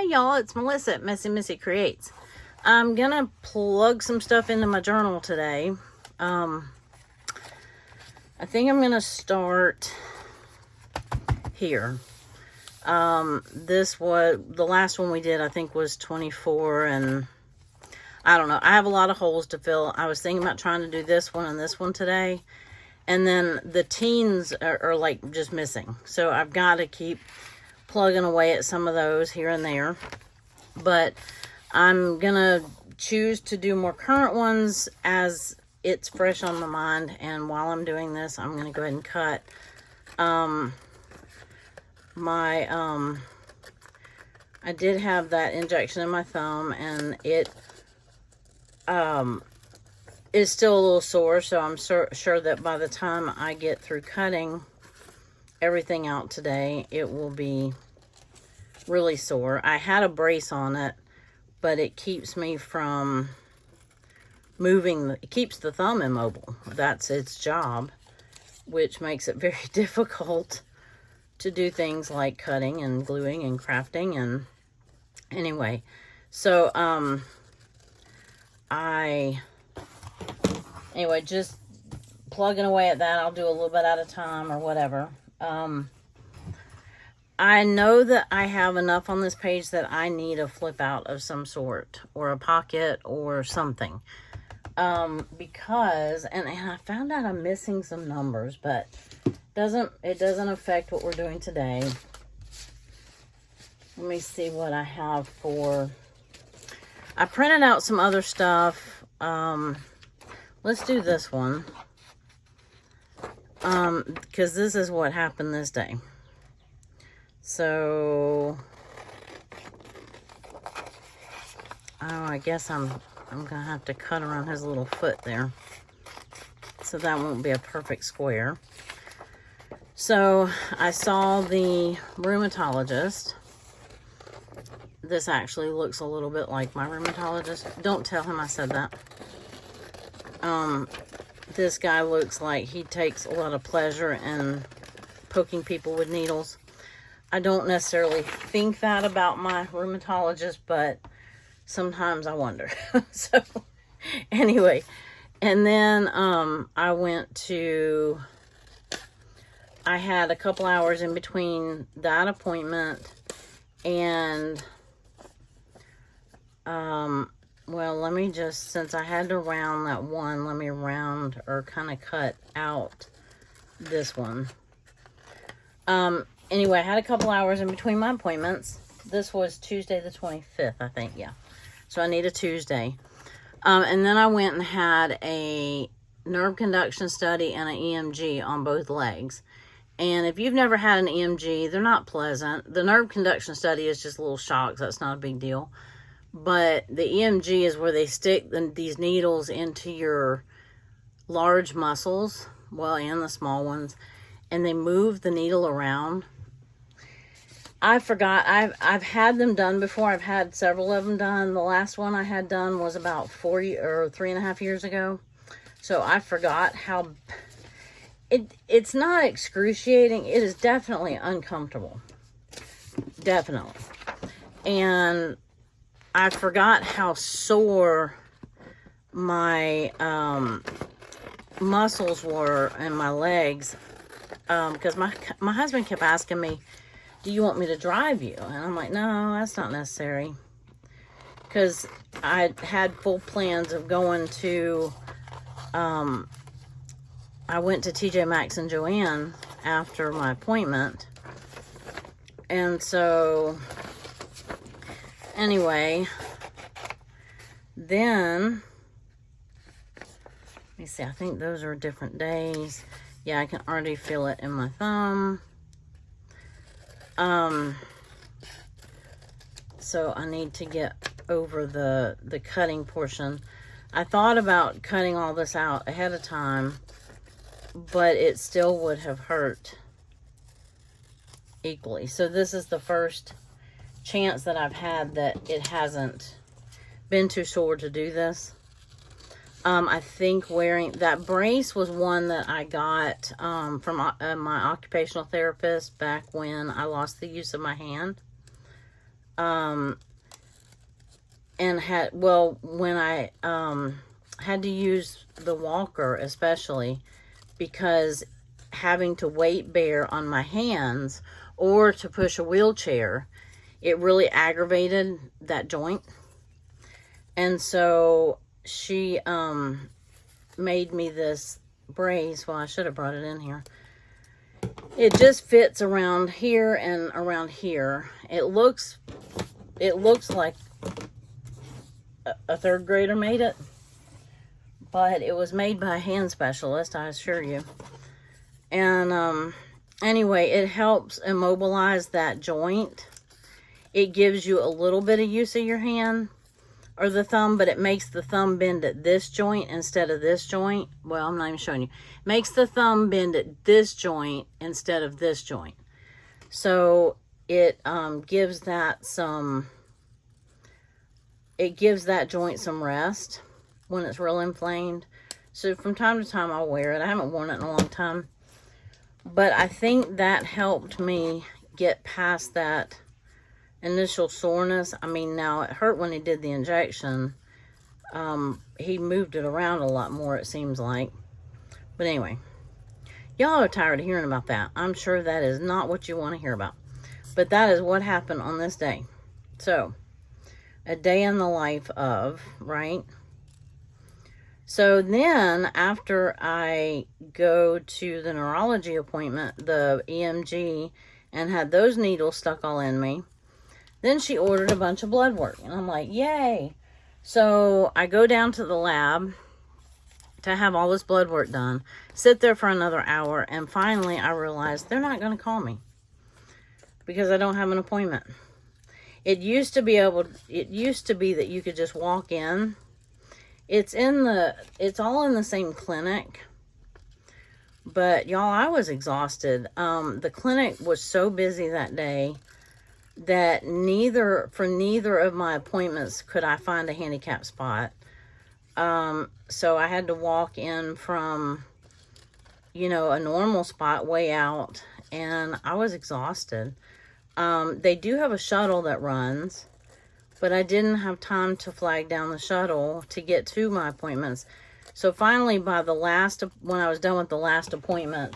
y'all, it's Melissa at Messy Missy Creates. I'm gonna plug some stuff into my journal today. I think I'm gonna start here. This was, the last one we did, I think was 24, and I don't know. I have a lot of holes to fill. I was thinking about trying to do this one and this one today. And then the teens are like just missing. So I've got to keep plugging away at some of those here and there. But I'm going to choose to do more current ones as it's fresh on my mind. And while I'm doing this, I'm going to go ahead and cut I did have that injection in my thumb, and it is still a little sore, so I'm sure that by the time I get through cutting everything out today, it will be really sore. I had a brace on it, but it keeps me from moving. It keeps the thumb immobile. That's its job, which makes it very difficult to do things like cutting and gluing and crafting. And anyway, so anyway, just plugging away at that. I'll do a little bit at a time or whatever. I know that I have enough on this page that I need a flip out of some sort, or a pocket or something. Because, and I found out I'm missing some numbers, but it doesn't affect what we're doing today. Let me see what I have for, I printed out some other stuff. Let's do this one. Because this is what happened this day. So, I guess I'm gonna have to cut around his little foot there. So that won't be a perfect square. So, I saw the rheumatologist. This actually looks a little bit like my rheumatologist. Don't tell him I said that. This guy looks like he takes a lot of pleasure in poking people with needles. I don't necessarily think that about my rheumatologist, but sometimes I wonder. So, anyway. And then, I had a couple hours in between that appointment and, well, let me just, since I had to round that one, let me round or kind of cut out this one. Anyway, I had a couple hours in between my appointments. This was Tuesday the 25th, I think, yeah. So I need a Tuesday. And then I went and had a nerve conduction study and an EMG on both legs. And if you've never had an EMG, they're not pleasant. The nerve conduction study is just little shocks. That's not a big deal. But the EMG is where they stick these needles into your large muscles, well, and the small ones, and they move the needle around. I forgot. I've had them done before. I've had several of them done. The last one I had done was about 3.5 years ago. So I forgot how... It's not excruciating. It is definitely uncomfortable. Definitely. And I forgot how sore my muscles were in my legs. Because my husband kept asking me, do you want me to drive you? And I'm like, no, that's not necessary. Because I had full plans of going to... I went to TJ Maxx and Joann after my appointment. And so, anyway, then, let me see, I think those are different days. Yeah, I can already feel it in my thumb. So I need to get over the cutting portion. I thought about cutting all this out ahead of time, but it still would have hurt equally. So this is the first chance that I've had that it hasn't been too sore to do this. I think wearing that brace was one that I got from my occupational therapist back when I lost the use of my hand. And had, well, when I had to use the walker especially, because having to weight bear on my hands or to push a wheelchair, it really aggravated that joint. And so she made me this brace. Well, I should have brought it in here. It just fits around here and around here. It looks like a third grader made it, but it was made by a hand specialist, I assure you. And anyway, it helps immobilize that joint. It gives you a little bit of use of your hand or the thumb, but it makes the thumb bend at this joint instead of this joint. Well, I'm not even showing you. Makes the thumb bend at this joint instead of this joint. So it gives that joint some rest when it's real inflamed. So from time to time I'll wear it. I haven't worn it in a long time, but I think that helped me get past that initial soreness. I mean, now it hurt when he did the injection. He moved it around a lot more, it seems like. But anyway, y'all are tired of hearing about that. I'm sure that is not what you want to hear about. But that is what happened on this day. So, a day in the life of, right? So then, after I go to the neurology appointment, the EMG, and had those needles stuck all in me, then she ordered a bunch of blood work. And I'm like, yay. So I go down to the lab to have all this blood work done, sit there for another hour, and finally I realized they're not going to call me because I don't have an appointment. It used to be that you could just walk in. It's all in the same clinic. But y'all, I was exhausted. The clinic was so busy that day that for neither of my appointments could I find a handicap spot. So I had to walk in from, a normal spot way out, and I was exhausted. They do have a shuttle that runs, but I didn't have time to flag down the shuttle to get to my appointments. So finally, when I was done with the last appointment,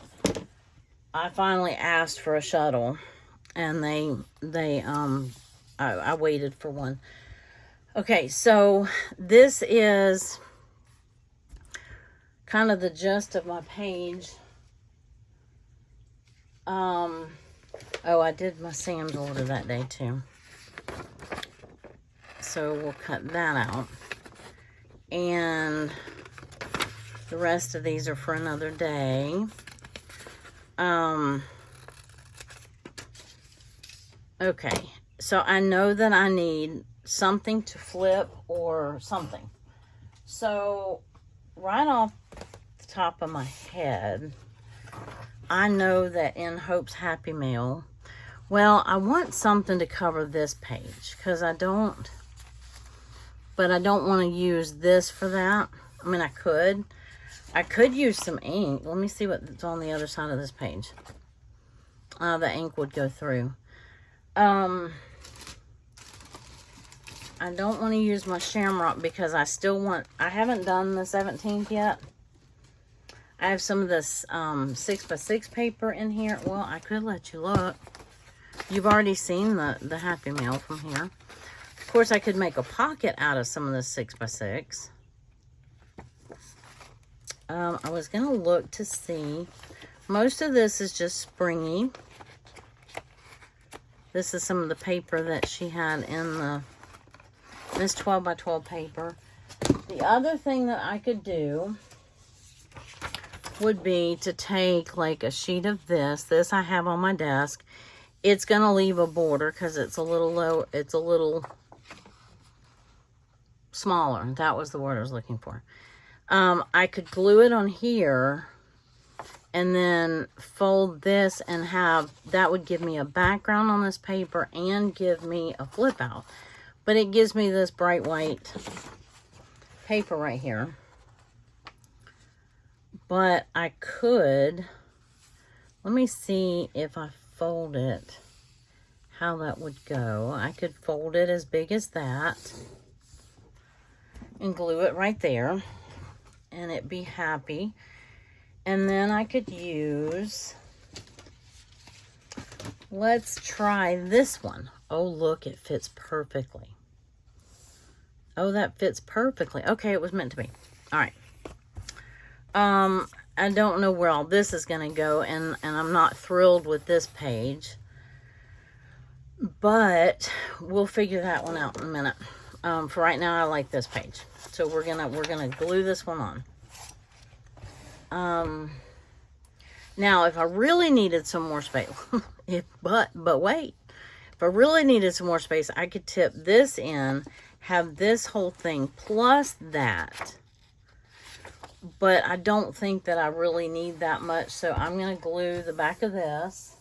I finally asked for a shuttle, and I waited for one. Okay, so this is kind of the gist of my page. Oh, I did my Sam's order that day too. So we'll cut that out. And the rest of these are for another day. Okay, so I know that I need something to flip or something. So right off the top of my head, I know that in Hope's Happy Mail, well, I want something to cover this page because I don't want to use this for that. I mean, I could use some ink. Let me see what's on the other side of this page. The ink would go through. I don't want to use my shamrock because I haven't done the 17th yet. I have some of this 6x6 paper in here. Well, I could let you look. You've already seen the Happy Mail from here. Of course, I could make a pocket out of some of this 6x6. I was going to look to see. Most of this is just springy. This is some of the paper that she had in this 12x12 paper. The other thing that I could do would be to take like a sheet of this. This I have on my desk. It's going to leave a border because it's a little low. It's a little smaller. That was the word I was looking for. I could glue it on here and then fold this and that would give me a background on this paper and give me a flip out. But it gives me this bright white paper right here. But I could, let me see if I fold it, how that would go. I could fold it as big as that and glue it right there, and it'd be happy. And then I could use, let's try this one. Oh, look, it fits perfectly. Oh, that fits perfectly. Okay, it was meant to be. All right. I don't know where all this is going to go, and I'm not thrilled with this page, but we'll figure that one out in a minute. For right now, I like this page, so we're gonna glue this one on. Now, if I really needed some more space, but wait, if I really needed some more space, I could tip this in, have this whole thing plus that. But I don't think that I really need that much, so I'm going to glue the back of this.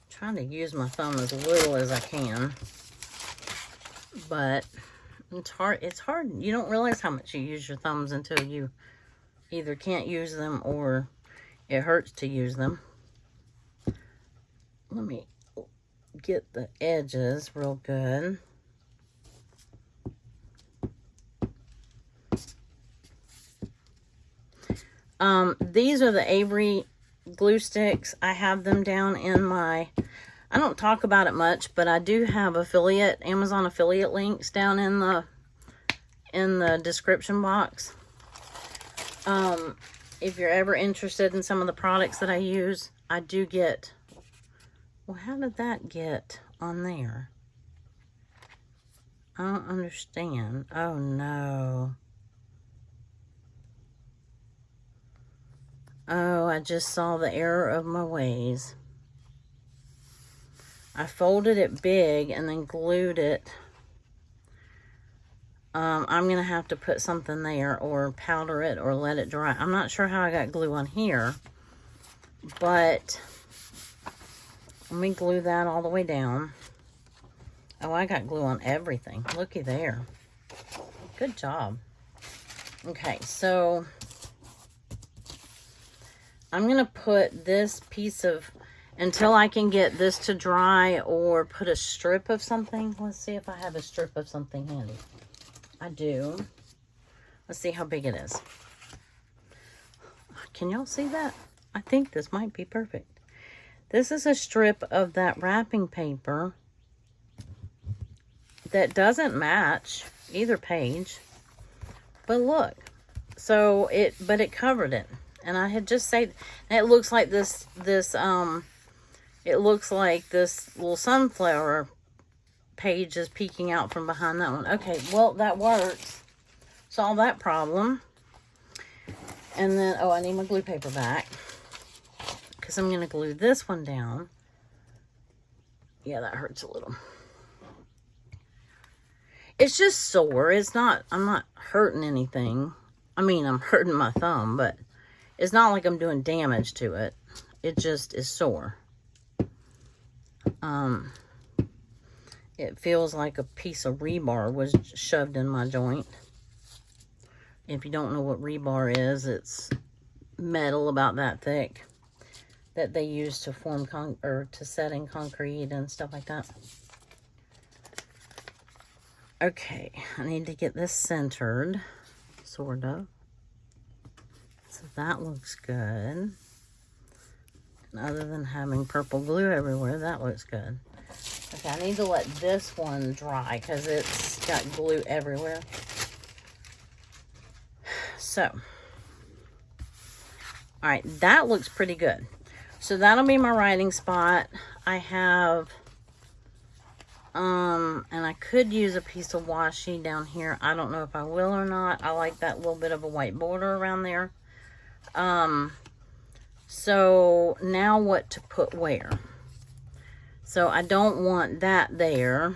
Trying to use my thumb as little as I can, but it's hard. You don't realize how much you use your thumbs until you either can't use them or it hurts to use them. Let me get the edges real good. These are the Avery glue sticks. I have them down in my, I don't talk about it much, but I do have Amazon affiliate links down in the description box. If you're ever interested in some of the products that I use, I do get. Well, how did that get on there? I don't understand. Oh, no. Oh, I just saw the error of my ways. I folded it big and then glued it. I'm going to have to put something there or powder it or let it dry. I'm not sure how I got glue on here, but let me glue that all the way down. Oh, I got glue on everything. Looky there. Good job. Okay, so I'm going to put this piece of, until I can get this to dry or put a strip of something. Let's see if I have a strip of something handy. I do. Let's see how big it is. Can y'all see that? I think this might be perfect. This is a strip of that wrapping paper that doesn't match either page. But look, so it covered it. And I had just said, it looks like this it looks like this little sunflower page is peeking out from behind that one. Okay, well, that works. Solve that problem. And then, oh, I need my glue paper back, because I'm going to glue this one down. Yeah, that hurts a little. It's just sore. It's not, I'm not hurting anything. I mean, I'm hurting my thumb, but it's not like I'm doing damage to it. It just is sore. It feels like a piece of rebar was shoved in my joint. If you don't know what rebar is, it's metal about that thick that they use to form to set in concrete and stuff like that. Okay, I need to get this centered, sort of. So that looks good. And other than having purple glue everywhere, that looks good. Okay, I need to let this one dry because it's got glue everywhere. So, all right, that looks pretty good. So that'll be my writing spot. I have, and I could use a piece of washi down here. I don't know if I will or not. I like that little bit of a white border around there. So now what to put where? So I don't want that there.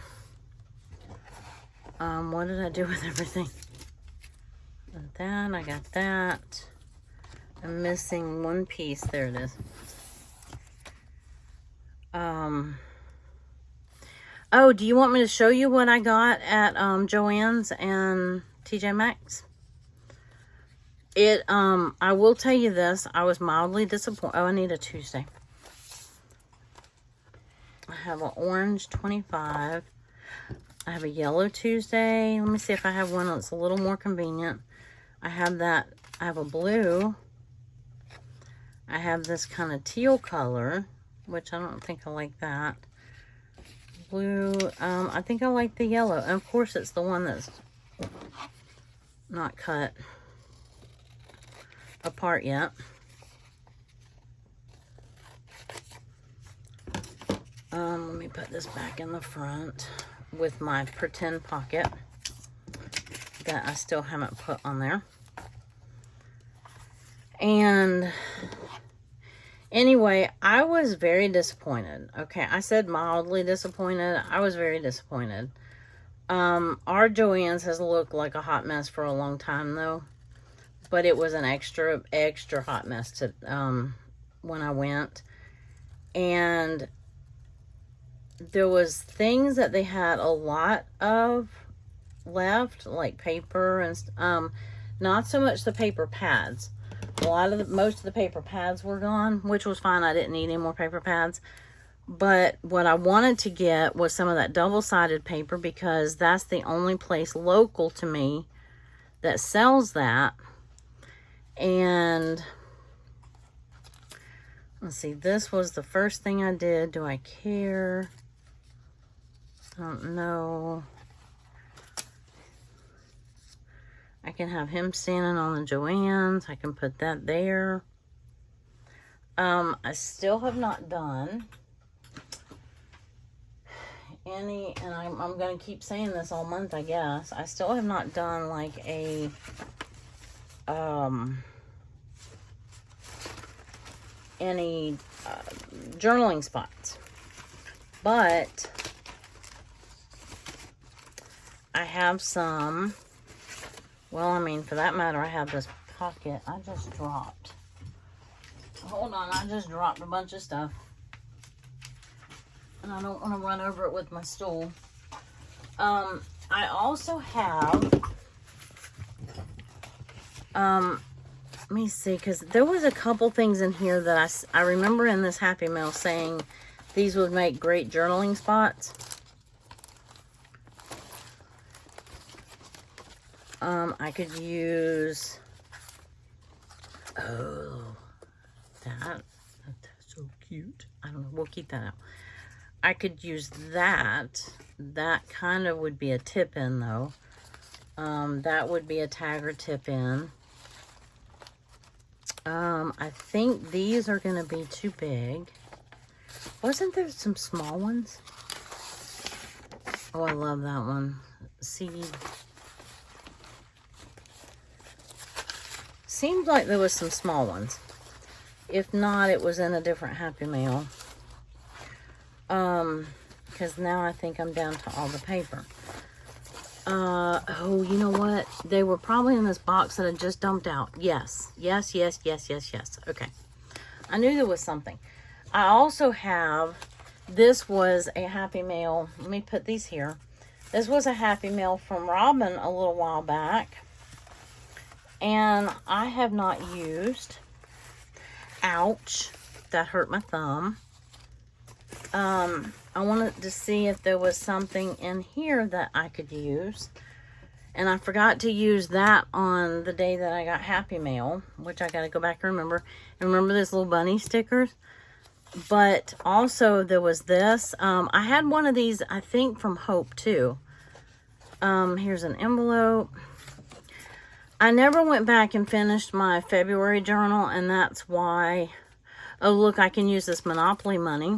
What did I do with everything? That, I got that. I'm missing one piece. There it is. Oh, do you want me to show you what I got at Joann's and TJ Maxx? I will tell you this. I was mildly disappointed. Oh, I need a Tuesday. I have an orange 25. I have a yellow Tuesday. Let me see if I have one that's a little more convenient. I have that. I have a blue. I have this kind of teal color, which I don't think I like that. Blue. I think I like the yellow. And of course, it's the one that's not cut apart yet. Let me put this back in the front with my pretend pocket that I still haven't put on there. And anyway, I was very disappointed. Okay, I said mildly disappointed. I was very disappointed. Our Joann's has looked like a hot mess for a long time though. But it was an extra hot mess to when I went. And there was things that they had a lot of left, like paper and not so much the paper pads. Most of the paper pads were gone, which was fine. I didn't need any more paper pads. But what I wanted to get was some of that double-sided paper, because that's the only place local to me that sells that. And let's see, this was the first thing I did. Do I care? I don't know. I can have him standing on the Joann's. I can put that there. I still have not done any, and I'm going to keep saying this all month, I guess. I still have not done like a, any journaling spots. But I have some. Well, I mean, for that matter, I have this pocket. I just dropped. Hold on, I just dropped a bunch of stuff. And I don't want to run over it with my stool. I also have, let me see, because there was a couple things in here that I remember in this Happy Mail saying these would make great journaling spots. I could use, oh, that's so cute. I don't know, we'll keep that out. I could use that. That kind of would be a tip-in, though. That would be a tagger tip-in. I think these are going to be too big. Wasn't there some small ones? Oh, I love that one. Seed. Seemed like there was some small ones. If not, it was in a different Happy Mail. Because now I think I'm down to all the paper. Oh, you know what? They were probably in this box that I just dumped out. Yes. Yes, yes, yes, yes, yes. Okay. I knew there was something. I also have, this was a Happy Mail. Let me put these here. This was a Happy Mail from Robin a little while back. And I have not used. Ouch. That hurt my thumb. I wanted to see if there was something in here that I could use. And I forgot to use that on the day that I got Happy Mail, which I got to go back and remember. And remember this little bunny stickers? But also there was this. I had one of these, I think, from Hope too. Here's an envelope. I never went back and finished my February journal, and that's why. Oh, look, I can use this Monopoly money.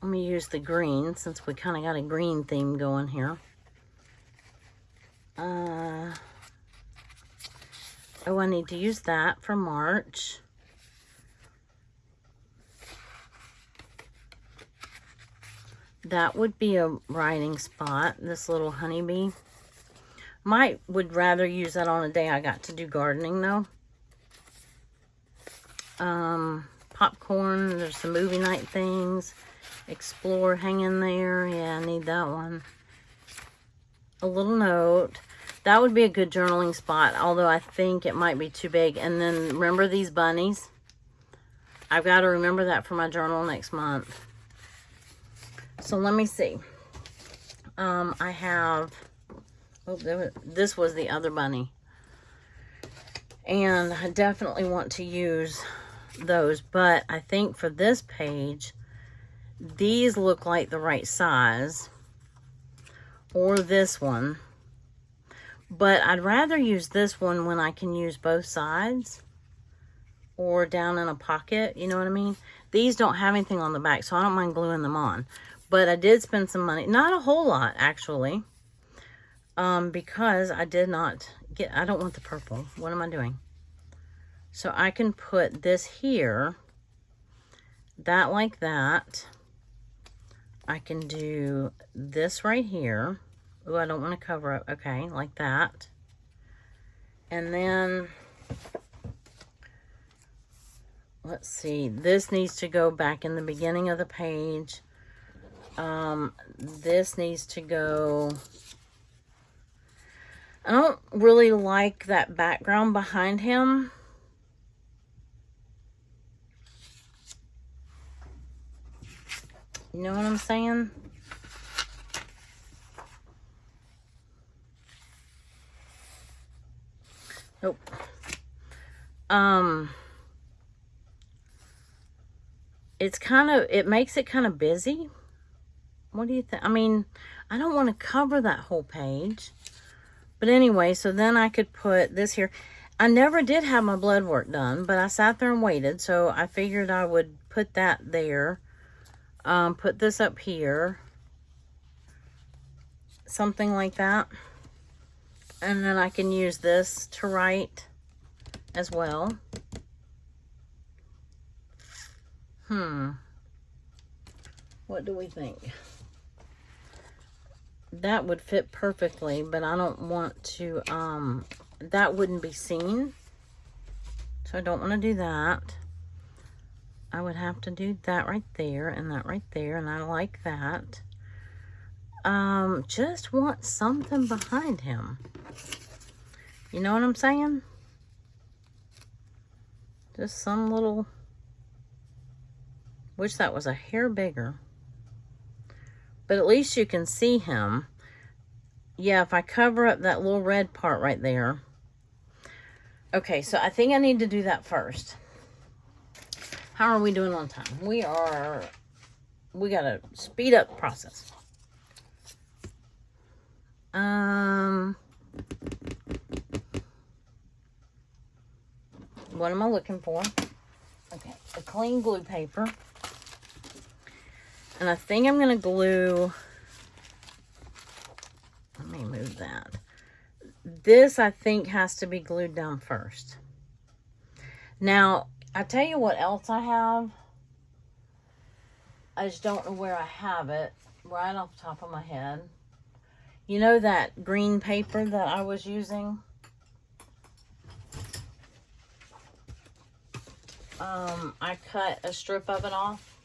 Let me use the green, since we kind of got a green theme going here. Oh, I need to use that for March. That would be a writing spot, this little honeybee. Would rather use that on a day I got to do gardening, though. Popcorn, there's some movie night things. Explore, hang in there. Yeah, I need that one. a little note. That would be a good journaling spot, although I think it might be too big. And then remember these bunnies? I've got to remember that for my journal next month. So let me see. I have, this was the other bunny. And I definitely want to use those. But I think for this page, these look like the right size. Or this one. But I'd rather use this one when I can use both sides. Or down in a pocket, you know what I mean? These don't have anything on the back, so I don't mind gluing them on. But I did spend some money, not a whole lot actually, because I did not get, I don't want the purple. What am I doing? So I can put this here, that like that. I can do this right here. Oh, I don't want to cover it. Okay, like that. And then, let's see, this needs to go back in the beginning of the page. This needs to go, I don't really like that background behind him. You know what I'm saying? Nope. It's kind of, it makes it kind of busy. What do you think? I mean, I don't want to cover that whole page. But anyway, so then I could put this here. I never did have my blood work done, but I sat there and waited. So I figured I would put that there. Put this up here. Something like that. And then I can use this to write as well. What do we think? That would fit perfectly, but I don't want to, that wouldn't be seen. So I don't want to do that. I would have to do that right there and that right there, and I like that. Just want something behind him. You know what I'm saying? Just some little, wish that was a hair bigger. But at least you can see him. Yeah, if I cover up that little red part right there. Okay, so I think I need to do that first. How are we doing on time? We gotta speed up the process. What am I looking for? Okay, a clean glue paper. And I think I'm going to glue, let me move that. This, I think, has to be glued down first. Now, I tell you what else I have. I just don't know where I have it. Right off the top of my head. You know that green paper that I was using? I cut a strip of it off.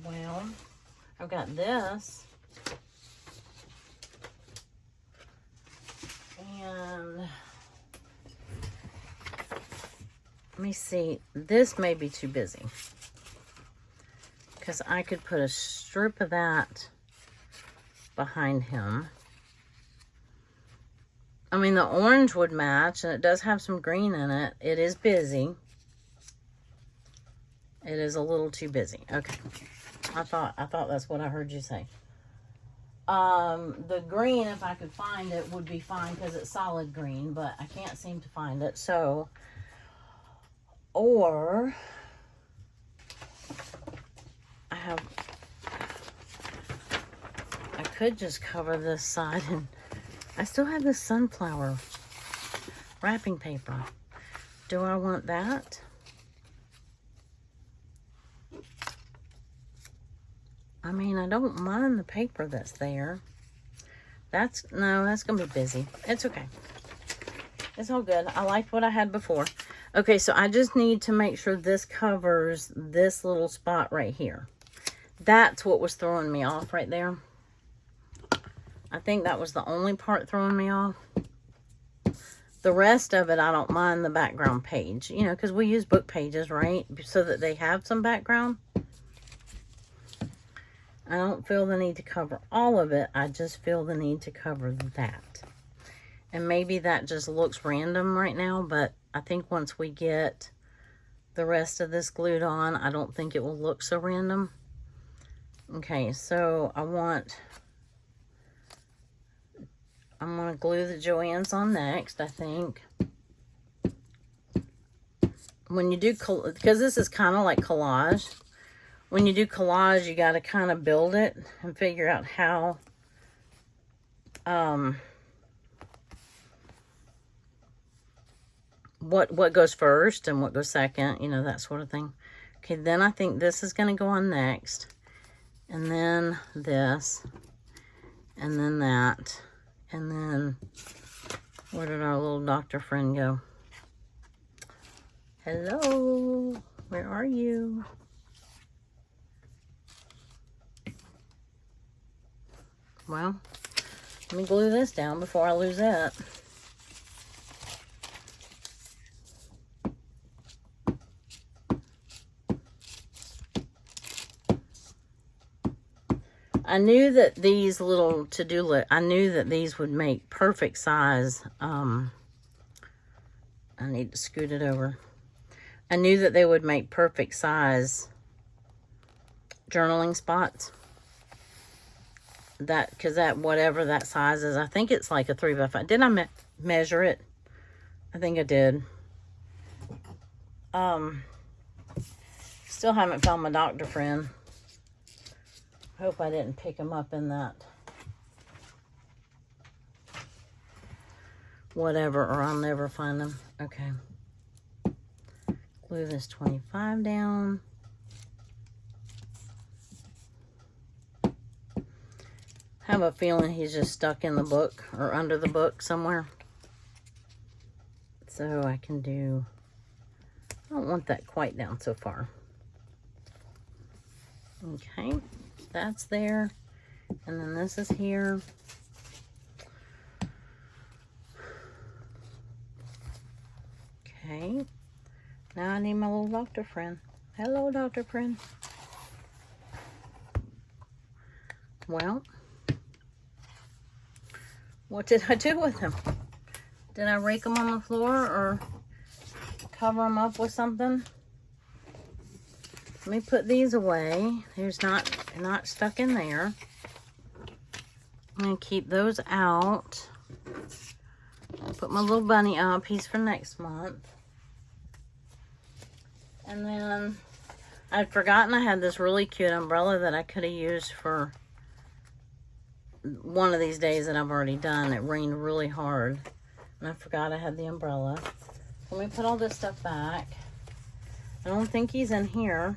Well, I've got this. And let me see. This may be too busy. Because I could put a strip of that behind him. I mean, the orange would match, and it does have some green in it. It is busy. It is a little too busy. Okay. I thought that's what I heard you say. The green, if I could find it, would be fine because it's solid green, but I can't seem to find it. So, or I could just cover this side, and I still have this sunflower wrapping paper. Do I want that? I mean, I don't mind the paper that's there. No, that's going to be busy. It's okay. It's all good. I liked what I had before. Okay, so I just need to make sure this covers this little spot right here. That's what was throwing me off right there. I think that was the only part throwing me off. The rest of it, I don't mind the background page. You know, because we use book pages, right? So that they have some background. I don't feel the need to cover all of it. I just feel the need to cover that. And maybe that just looks random right now, but I think once we get the rest of this glued on, I don't think it will look so random. Okay, so I'm going to glue the Joann's on next, I think. When you do, because this is kind of like collage. When you do collage, you got to kind of build it and figure out how, what goes first and what goes second, you know, that sort of thing. Okay, then I think this is going to go on next. And then this. And then that. And then, where did our little doctor friend go? Hello, where are you? Well, let me glue this down before I lose it. I knew that these little to-do list, I knew that these would make perfect size. I need to scoot it over. I knew that they would make perfect size journaling spots. Because that, whatever that size is, I think it's like a 3x5. Did I measure it? I think I did. Still haven't found my doctor friend. Hope I didn't pick him up in that whatever, or I'll never find him. Okay. Glue this 25 down. I have a feeling he's just stuck in the book or under the book somewhere. So I can do, I don't want that quite down so far. Okay, that's there. And then this is here. Okay, now I need my little doctor friend. Hello, doctor friend. Well, what did I do with him? Did I rake him on the floor or cover him up with something? Let me put these away. There's not stuck in there. I'm gonna keep those out. Put my little bunny up. He's for next month. And then I'd forgotten I had this really cute umbrella that I could have used for one of these days that I've already done. It rained really hard and I forgot I had the umbrella. Let me put all this stuff back. I don't think he's in here.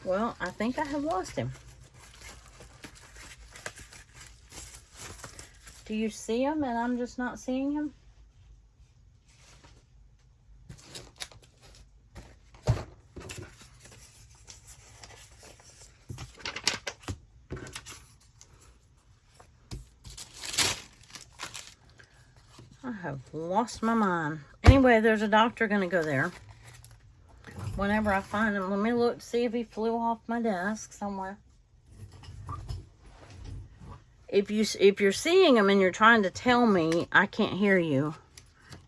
Well, I think I have lost him. Do you see him and I'm just not seeing him? I have lost my mind. Anyway, there's a doctor gonna go there. Whenever I find him, let me look to see if he flew off my desk somewhere. If you're seeing him and you're trying to tell me, I can't hear you.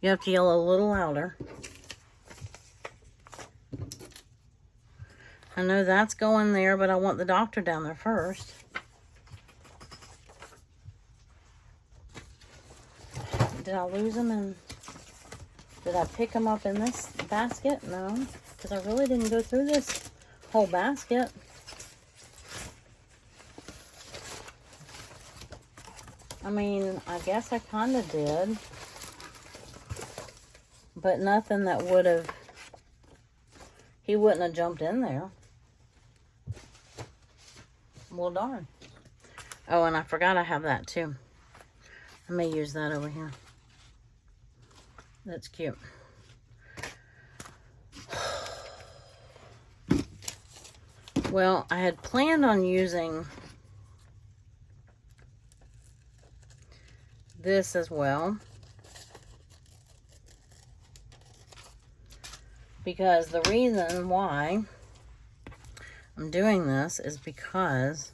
You have to yell a little louder. I know that's going there, but I want the doctor down there first. Did I lose him and did I pick him up in this basket? No, because I really didn't go through this whole basket. I mean, I guess I kind of did, but nothing that would have, he wouldn't have jumped in there. Well, darn. Oh, and I forgot I have that too. I may use that over here. That's cute. Well, I had planned on using this as well, because the reason why I'm doing this is because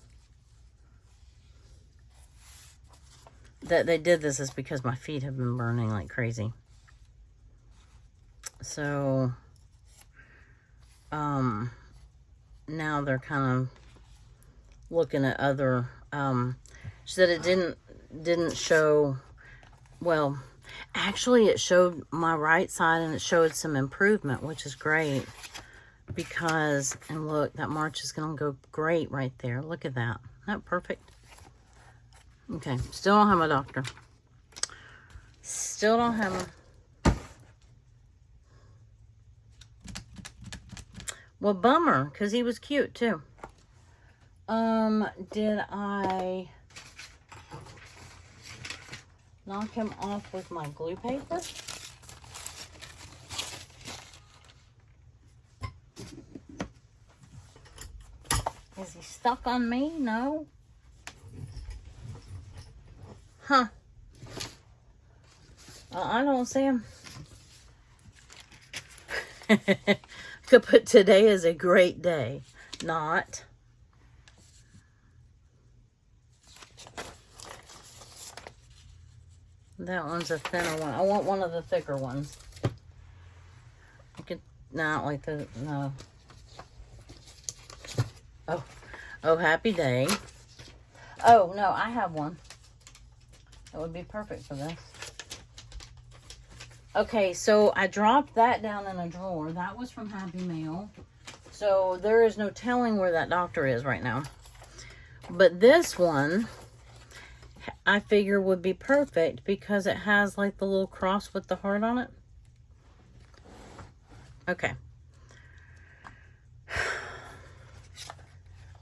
that they did this is because my feet have been burning like crazy. So now they're kind of looking at other she said it didn't show, well, actually it showed my right side and it showed some improvement, which is great, because, and look, that march is gonna go great right there. Look at that. Isn't that perfect? Okay, still don't have my doctor. Still don't have him. Well, bummer, because he was cute too. Did I knock him off with my glue paper? Is he stuck on me? No? Huh. I don't see him. Could put today is a great day. Not. That one's a thinner one. I want one of the thicker ones. I could not like the, no. Oh, happy day. Oh, no, I have one. That would be perfect for this. Okay, so I dropped that down in a drawer. That was from Happy Mail. So there is no telling where that doctor is right now. But this one, I figure would be perfect because it has like the little cross with the heart on it. Okay.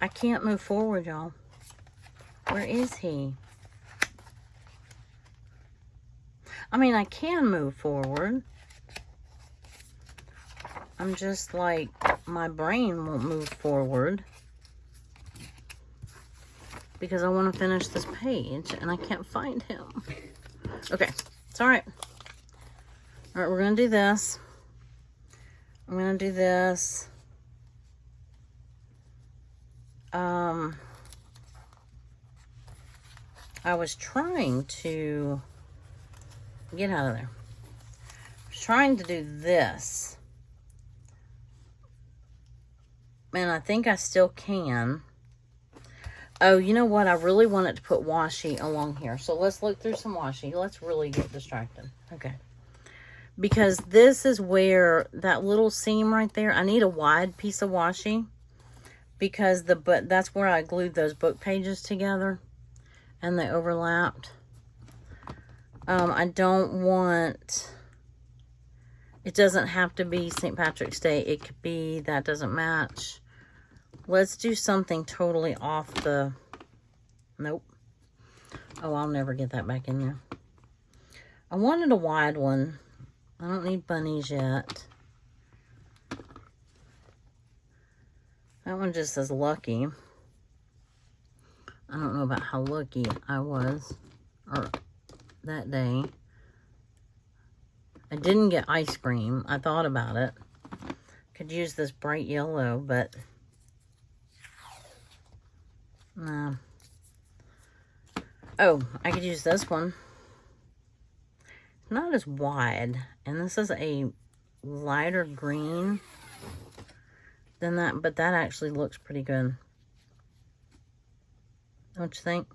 I can't move forward, y'all. Where is he? I mean, I can move forward. I'm just like, my brain won't move forward because I want to finish this page and I can't find him. Okay, it's all right. All right, we're going to do this. I'm going to do this. I was trying to get out of there. I was trying to do this. And I think I still can. Oh, you know what? I really wanted to put washi along here. So let's look through some washi. Let's really get distracted. Okay. Because this is where that little seam right there, I need a wide piece of washi. Because that's where I glued those book pages together. And they overlapped. I don't want, it doesn't have to be St. Patrick's Day. It could be, that doesn't match. Let's do something totally off the, nope. Oh, I'll never get that back in there. I wanted a wide one. I don't need bunnies yet. That one just says lucky. I don't know about how lucky I was or that day. I didn't get ice cream. I thought about it. Could use this bright yellow, but no. Oh, I could use this one. It's not as wide, and this is a lighter green than that, but that actually looks pretty good. Don't you think?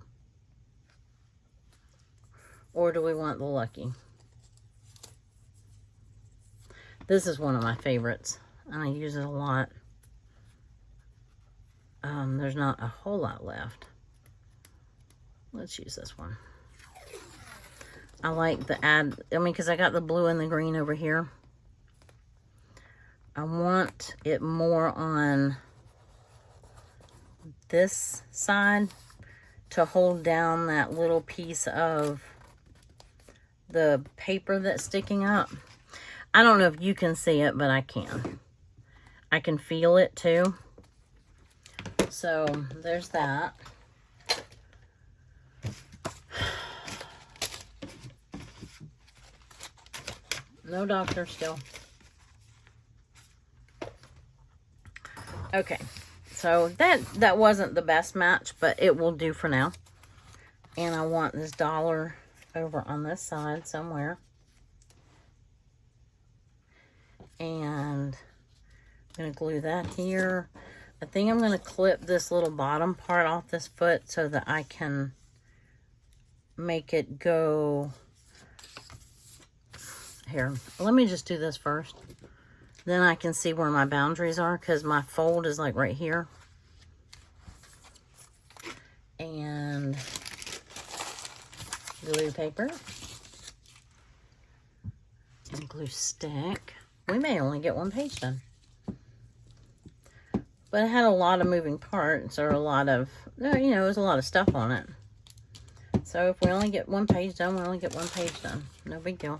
Or do we want the lucky? This is one of my favorites, and I use it a lot. There's not a whole lot left. Let's use this one. I like the because I got the blue and the green over here. I want it more on this side to hold down that little piece of the paper that's sticking up. I don't know if you can see it, but I can. I can feel it too. So there's that. No doctor still. Okay, so that wasn't the best match, but it will do for now. And I want this dollar over on this side somewhere. And I'm going to glue that here. I think I'm going to clip this little bottom part off this foot so that I can make it go. Here, let me just do this first. Then I can see where my boundaries are, because my fold is like right here. And glue paper. And glue stick. We may only get one page done. But it had a lot of moving parts, or a lot of, you know, it was a lot of stuff on it. So if we only get one page done, we only get one page done. No big deal.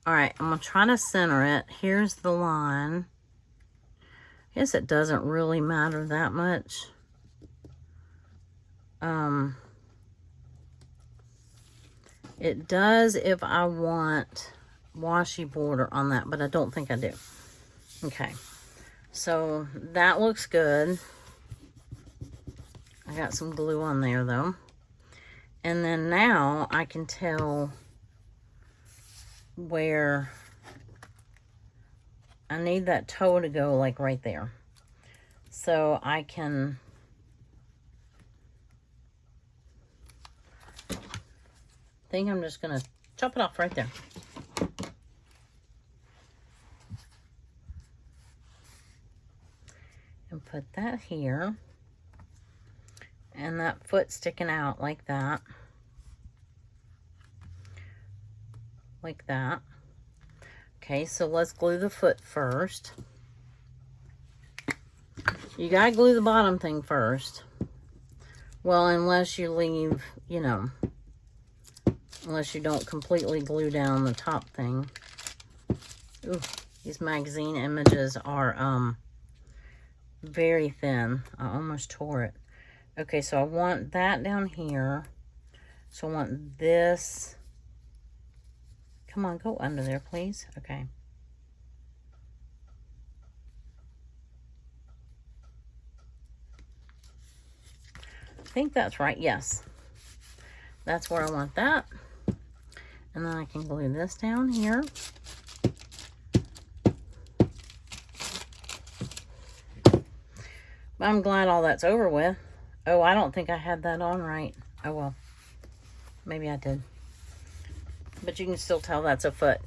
All right, I'm going to try to center it. Here's the line. I guess it doesn't really matter that much. It does if I want washi border on that, but I don't think I do. Okay, so that looks good. I got some glue on there though. And then now I can tell where I need that toe to go, like right there. So I can think I'm just gonna chop it off right there. And put that here. And that foot sticking out like that. Like that. Okay, so let's glue the foot first. You gotta glue the bottom thing first. Well, unless you leave, you know, unless you don't completely glue down the top thing. Ooh, these magazine images are very thin. I almost tore it. Okay, so I want that down here. So I want this. Come on, go under there, please. Okay. I think that's right. Yes. That's where I want that. And then I can glue this down here. I'm glad all that's over with. Oh, I don't think I had that on right. Oh, well. Maybe I did. But you can still tell that's a foot.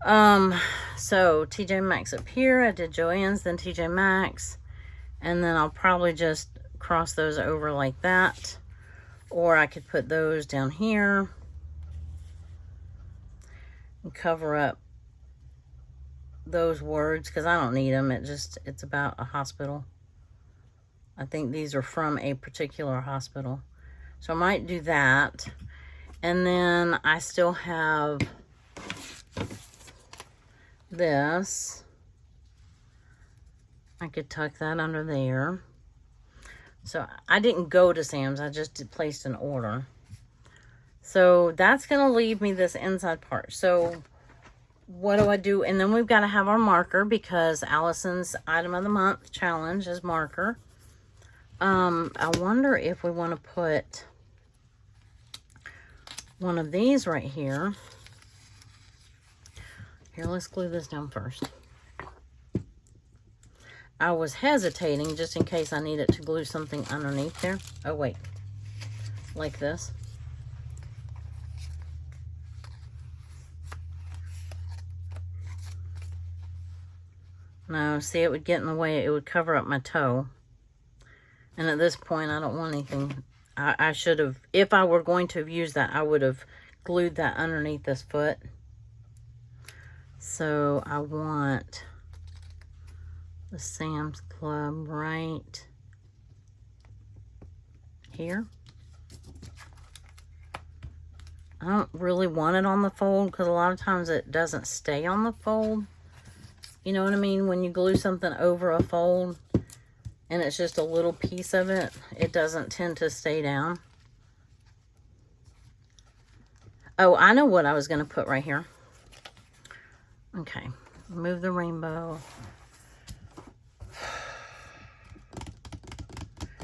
So TJ Maxx up here. I did Joann's, then TJ Maxx. And then I'll probably just cross those over like that. Or I could put those down here. And cover up those words, because I don't need them. It's about a hospital. I think these are from a particular hospital. So I might do that. And then I still have this. I could tuck that under there. So I didn't go to Sam's. I just placed an order. So that's going to leave me this inside part. So what do I do? And then we've got to have our marker, because Allison's item of the month challenge is marker. I wonder if we want to put one of these right here. Here, let's glue this down first. I was hesitating just in case I needed to glue something underneath there. Oh, wait. Like this. No, see, it would get in the way. It would cover up my toe. And at this point, I don't want anything. I should have, if I were going to have used that, I would have glued that underneath this foot. So I want the Sam's Club right here. I don't really want it on the fold because a lot of times it doesn't stay on the fold. You know what I mean? When you glue something over a fold and it's just a little piece of it, it doesn't tend to stay down. Oh, I know what I was going to put right here. Okay, move the rainbow.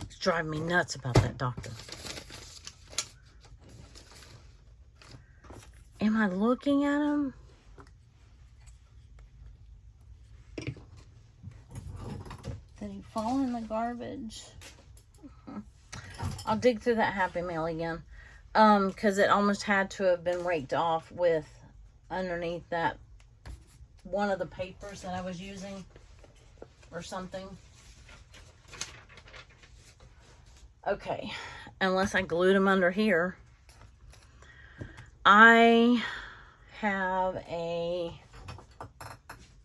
It's driving me nuts about that doctor. Am I looking at him? Did he fall in the garbage? I'll dig through that Happy Mail again. Because it almost had to have been raked off with underneath that one of the papers that I was using or something. Okay, unless I glued them under here. I have a,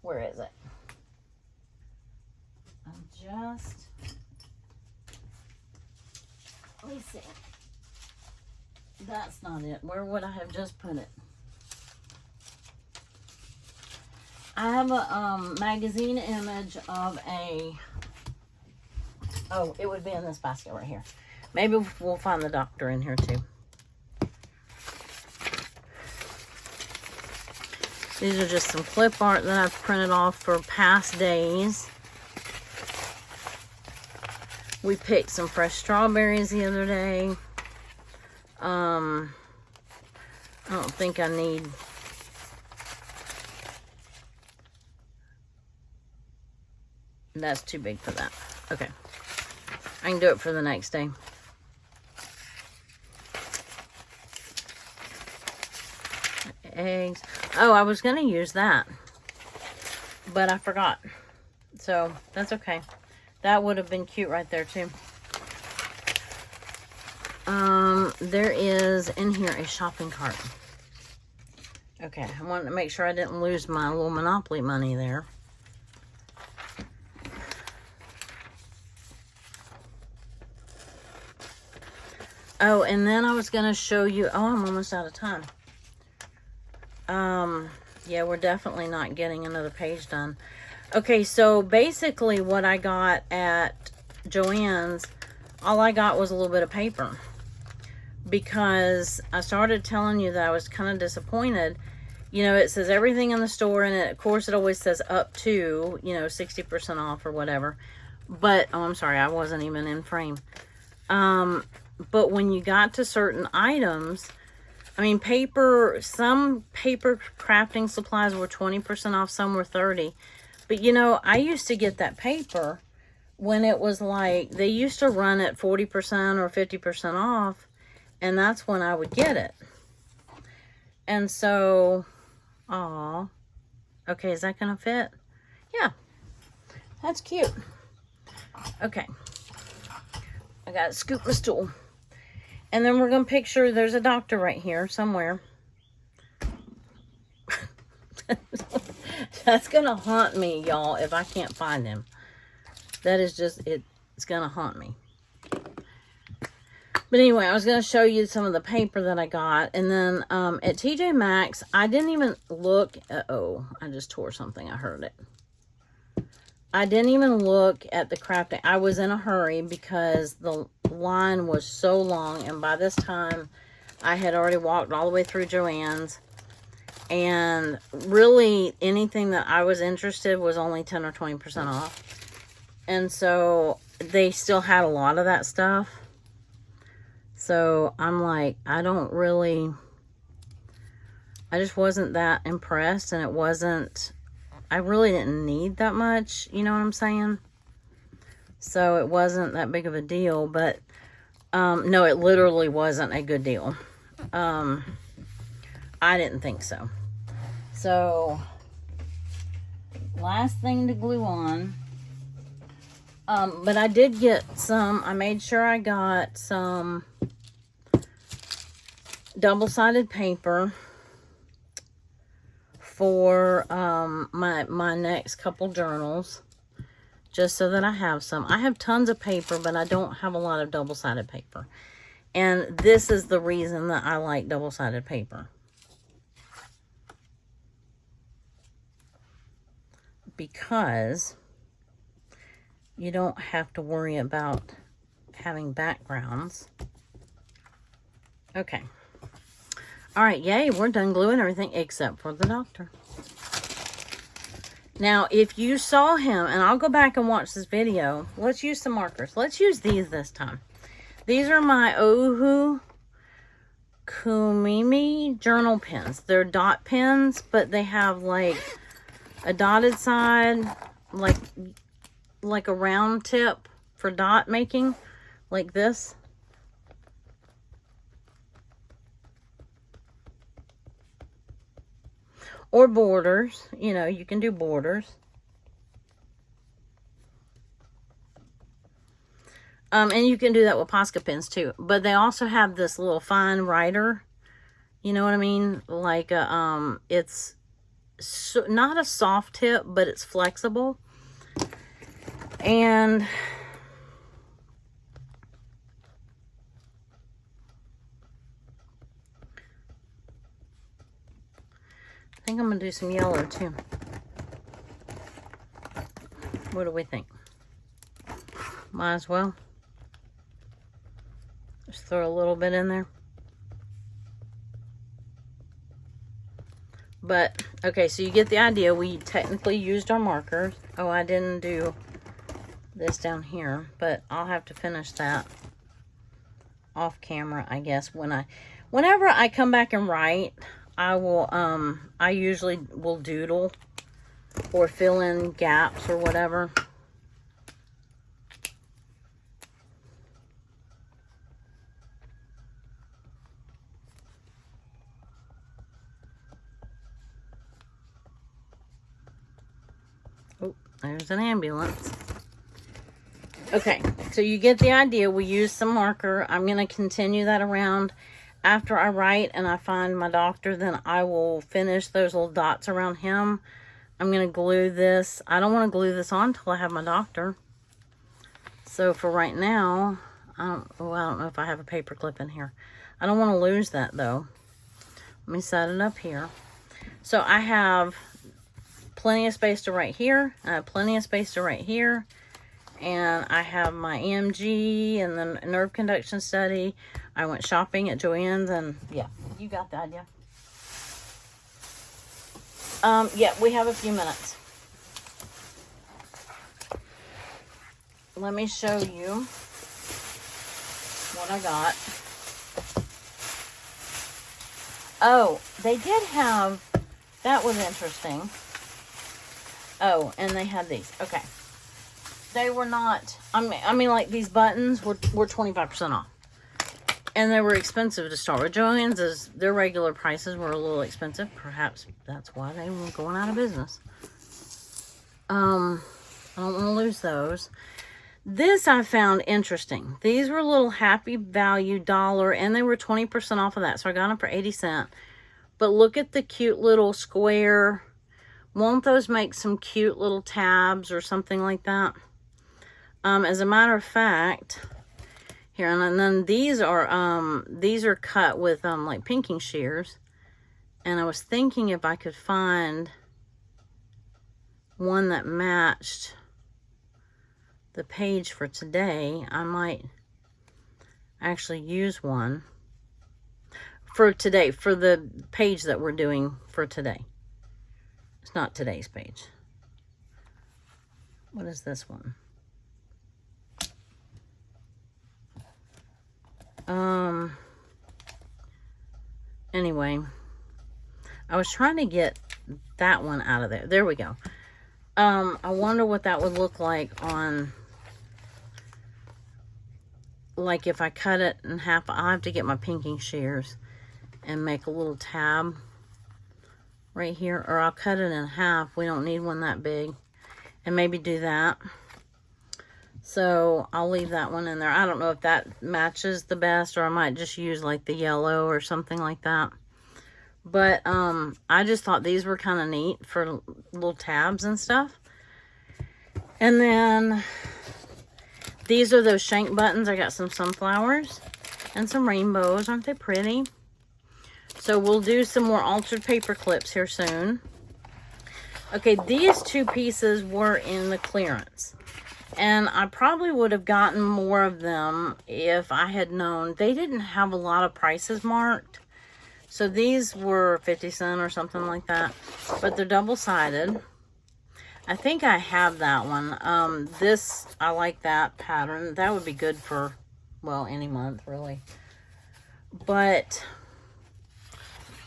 where is it? Let me see. That's not it. Where would I have just put it? I have a magazine image of a, oh, it would be in this basket right here. Maybe we'll find the doctor in here too. These are just some clip art that I've printed off for past days. We picked some fresh strawberries the other day. I don't think I need... That's too big for that. Okay. I can do it for the next day. Eggs. Oh, I was going to use that, but I forgot. So, that's okay. That would have been cute right there, too. There is in here a shopping cart. Okay, I wanted to make sure I didn't lose my little Monopoly money there. Oh, and then I was going to show you... Oh, I'm almost out of time. Yeah, we're definitely not getting another page done. Okay, so basically what I got at Joann's, all I got was a little bit of paper. Because I started telling you that I was kind of disappointed. You know, it says everything in the store, and it, of course it always says up to, you know, 60% off or whatever. But, oh, I'm sorry, I wasn't even in frame. But when you got to certain items, I mean, paper, some paper crafting supplies were 20% off, some were 30%. But, you know, I used to get that paper when it was like, they used to run at 40% or 50% off, and that's when I would get it. And so, aw, okay, is that going to fit? Yeah, that's cute. Okay, I got to scoop my stool. And then we're going to picture, there's a doctor right here somewhere. That's going to haunt me, y'all, if I can't find him. That is just, it's going to haunt me. But anyway, I was going to show you some of the paper that I got. And then at TJ Maxx, I didn't even look. Uh-oh, I just tore something. I heard it. I didn't even look at the crafting. I was in a hurry because the line was so long. And by this time, I had already walked all the way through Joann's. And really, anything that I was interested was only 10 or 20% off. And so, they still had a lot of that stuff. So, I'm like, I just wasn't that impressed. And it wasn't, I really didn't need that much. You know what I'm saying? So, it wasn't that big of a deal. But, no, it literally wasn't a good deal. I didn't think so. So, last thing to glue on. But I did get some, I made sure I got some double-sided paper for my next couple journals. Just so that I have some. I have tons of paper, but I don't have a lot of double-sided paper. And this is the reason that I like double-sided paper. Because you don't have to worry about having backgrounds. Okay. All right, yay, we're done gluing everything except for the doctor. Now, if you saw him, and I'll go back and watch this video, let's use some markers. Let's use these this time. These are my Ohuhu Journaling pens. They're dot pens, but they have like a dotted side, like a round tip for dot making, like this. Or borders, you know, you can do borders. And you can do that with Posca pens too. But they also have this little fine writer. You know what I mean? Like, it's not a soft tip, but it's flexible. And I think I'm going to do some yellow too. What do we think? Might as well. Just throw a little bit in there. But, okay, so you get the idea. We technically used our markers. Oh, I didn't do this down here, but I'll have to finish that off camera, I guess. Whenever I come back and write, I will, I usually will doodle or fill in gaps or whatever. Oh, there's an ambulance. Okay, so you get the idea. We use some marker. I'm going to continue that around. After I write and I find my doctor, then I will finish those little dots around him. I'm going to glue this. I don't want to glue this on until I have my doctor. So for right now, I don't know if I have a paper clip in here. I don't want to lose that though. Let me set it up here. So I have plenty of space to write here. I have plenty of space to write here. And I have my EMG and then nerve conduction study. I went shopping at Joann's, and yeah, you got the idea. Yeah, we have a few minutes. Let me show you what I got. Oh, they did have, that was interesting. Oh, and they had these. Okay. They were not, I mean like these buttons were 25% off. And they were expensive to start with. Joann's, their regular prices were a little expensive. Perhaps that's why they were going out of business. I don't want to lose those. This I found interesting. These were a little Happy Value dollar, and they were 20% off of that. So I got them for 80 cents. But look at the cute little square. Won't those make some cute little tabs or something like that? As a matter of fact, here, and then these are cut with like pinking shears, and I was thinking if I could find one that matched the page for today, I might actually use one for today, for the page that we're doing for today. It's not today's page. What is this one? Anyway, I was trying to get that one out of there. There we go. I wonder what that would look like on, like if I cut it in half. I'll have to get my pinking shears and make a little tab right here, or I'll cut it in half. We don't need one that big, and maybe do that. So I'll leave that one in there. I don't know if that matches the best, or I might just use like the yellow or something like that. But I just thought these were kind of neat for little tabs and stuff. And then these are those shank buttons. I got some sunflowers. and some rainbows. Aren't they pretty? So we'll do some more altered paper clips here soon. Okay, these two pieces were in the clearance. And I probably would have gotten more of them if I had known. They didn't have a lot of prices marked. So these were 50 cents or something like that. But they're double-sided. I think I have that one. This, I like that pattern. That would be good for, well, any month, really. But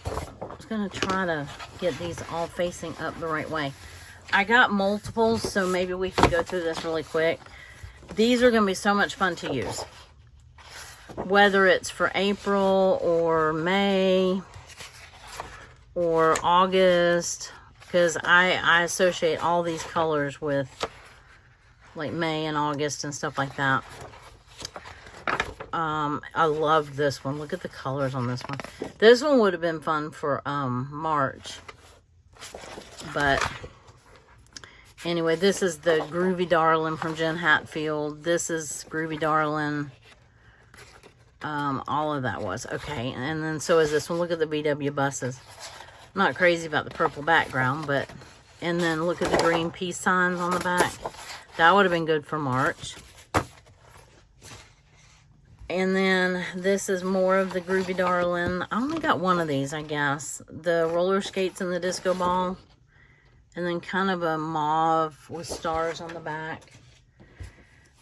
I was going to try to get these all facing up the right way. I got multiples, so maybe we can go through this really quick. These are going to be so much fun to use. Whether it's for April or May or August, because I associate all these colors with like May and August and stuff like that. I love this one. Look at the colors on this one. This one would have been fun for March. But anyway, this is the Groovy Darling from Jen Hatfield. This is Groovy Darling. All of that was. Okay, and then so is this one. Look at the VW buses. I'm not crazy about the purple background, but... And then look at the green peace signs on the back. That would have been good for March. And then this is more of the Groovy Darling. I only got one of these, I guess. The roller skates and the disco ball. And then kind of a mauve with stars on the back.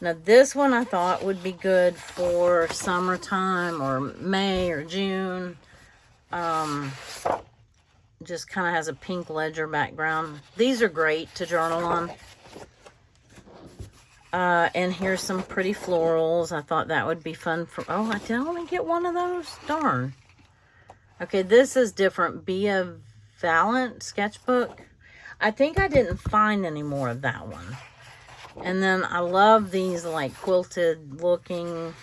Now this one I thought would be good for summertime or May or June. Just kind of has a pink ledger background. These are great to journal on. And here's some pretty florals. I thought that would be fun for... Oh, did I only get one of those? Darn. Okay, this is different. Be a Valiant sketchbook. I think I didn't find any more of that one. And then I love these like quilted looking.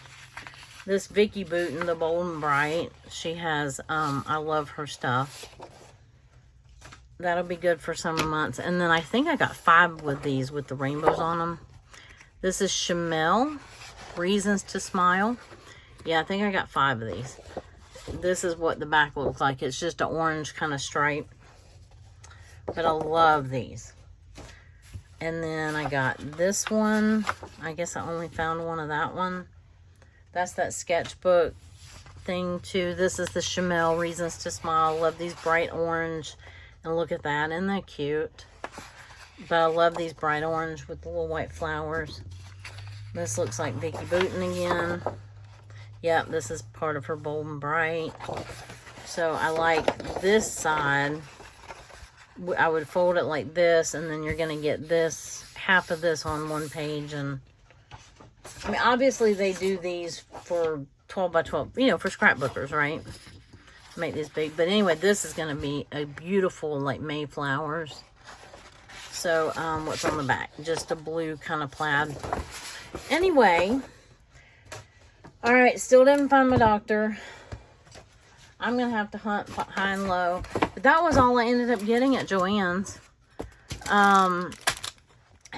This Vicky Booten, the Bold and Bright. She has, I love her stuff. That'll be good for summer months. And then I think I got 5 with these with the rainbows on them. This is Chamel, Reasons to Smile. Yeah, I think I got 5 of these. This is what the back looks like. It's just an orange kind of stripe. But I love these. And then I got this one. I guess I only found one of that one. That's that sketchbook thing too. This is the Chamel, Reasons to Smile. Love these bright orange. And look at that. Isn't that cute? But I love these bright orange with the little white flowers. This looks like Vicky Booten again. Yep, this is part of her Bold and Bright. So I like this side. I would fold it like this, and then you're going to get this, half of this on one page. And I mean, obviously they do these for 12 by 12, you know, for scrapbookers, right? Make this big. But anyway, this is going to be a beautiful, like, Mayflowers. So, what's on the back? Just a blue kind of plaid. Anyway, all right, still didn't find my doctor. I'm going to have to hunt high and low. But that was all I ended up getting at Joann's.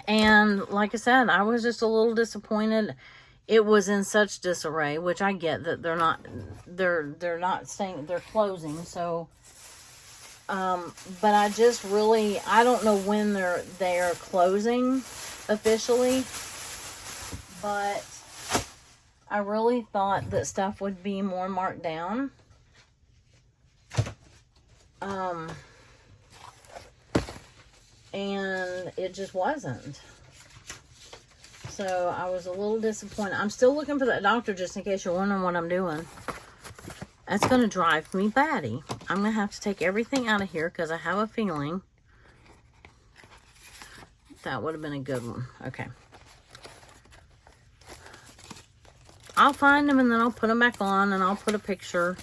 And like I said, I was just a little disappointed. It was in such disarray, which I get that they're not staying, they're closing. So, but I just really, I don't know when they're closing officially, but I really thought that stuff would be more marked down. And it just wasn't. So I was a little disappointed. I'm still looking for that doctor, just in case you're wondering what I'm doing. That's going to drive me batty. I'm going to have to take everything out of here because I have a feeling that would have been a good one. Okay. I'll find them and then I'll put them back on and I'll put a picture.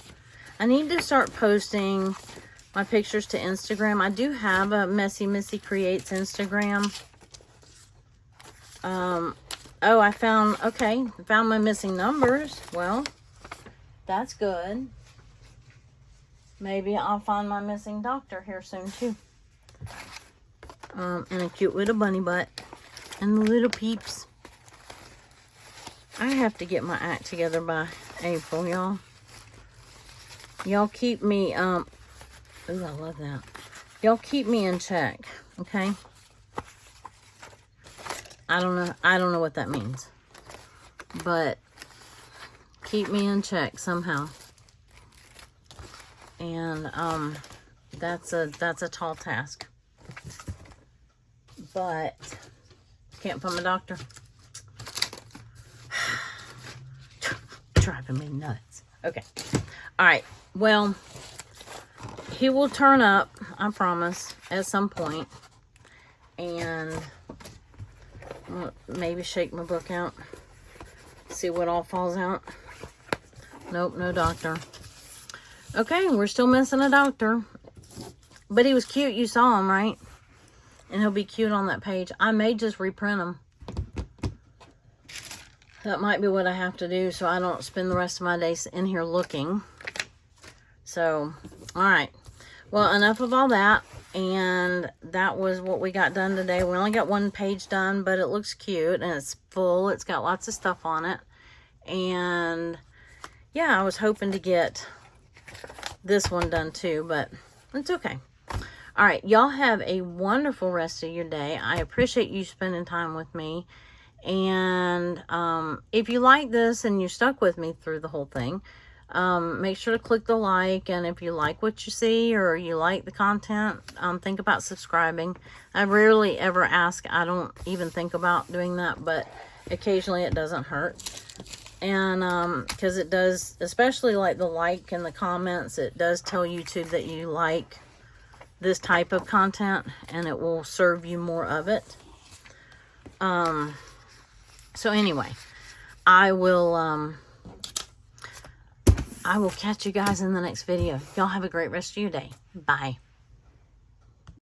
I need to start posting my pictures to Instagram. I do have a Messy Missy Creates Instagram. Oh, I found my missing numbers. Well, that's good. Maybe I'll find my missing doctor here soon too. And a cute little bunny butt. And the little peeps. I have to get my act together by April, y'all. Y'all keep me, ooh, I love that. Y'all keep me in check, okay? I don't know what that means. But keep me in check somehow. And that's a tall task. But can't find my doctor. Driving me nuts. Okay. All right. Well, he will turn up, I promise, at some point. And maybe shake my book out. See what all falls out. Nope, no doctor. Okay, we're still missing a doctor. But he was cute. You saw him, right? And he'll be cute on that page. I may just reprint him. That might be what I have to do so I don't spend the rest of my days in here looking. So, alright. Well, enough of all that. And that was what we got done today. We only got one page done, but it looks cute. And it's full. It's got lots of stuff on it. And, yeah, I was hoping to get this one done too, but it's okay. All right, y'all have a wonderful rest of your day. I appreciate you spending time with me. And if you like this and you're stuck with me through the whole thing, make sure to click the like. And if you like what you see or you like the content, think about subscribing. I rarely ever ask. I don't even think about doing that, but occasionally it doesn't hurt. And because it does, especially like the like and the comments, it does tell YouTube that you like this type of content and it will serve you more of it. So anyway, I will catch you guys in the next video. Y'all have a great rest of your day. Bye.